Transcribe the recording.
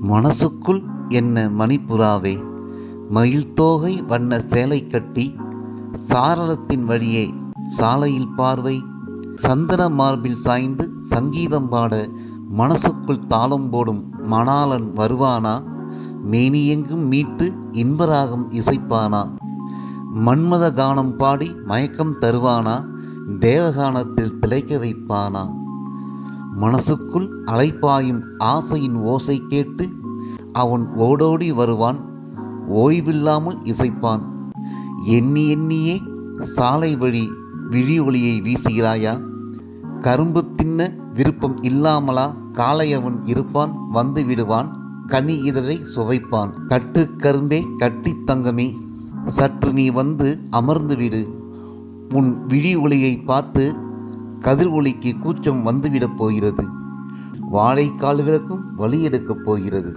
மனசுக்குள் என்ன மணிப்புறாவே, மயில் தோகை வண்ண சேலை கட்டி சாரளத்தின் வழியே சாலையில் பார்வை, சந்தன மார்பில் சாய்ந்து சங்கீதம் பாட மனசுக்குள் தாளம் போடும் மணாளன் வருவானா? மேனியெங்கும் மீட்டு இன்பராகம் இசைப்பானா? மன்மத கானம் பாடி மயக்கம் தருவானா? தேவகானத்தில் திளைக்க வைப்பானா? மனசுக்குள் அலைப்பாயும் ஆசையின் ஓசை கேட்டு அவன் ஓடோடி வருவான், ஓய்வில்லாமல் இசைப்பான். எண்ணி எண்ணியே சாலை வழி விழி ஒளியை வீசுகிறாயா? கரும்பு தின்ன விருப்பம் இல்லாமலா காளையவன் இருப்பான்? வந்து விடுவான், கனி இதழை சுவைப்பான். கட்டு கரும்பே கட்டி தங்கமே, சற்று நீ வந்து அமர்ந்து விடு. உன் விழி ஒளியை பார்த்து கதிர் ஒளிக்கு கூச்சம் வந்துவிடப் போகிறது. வாழைக்கால்களுக்கும் வழி எடுக்கப் போகிறது.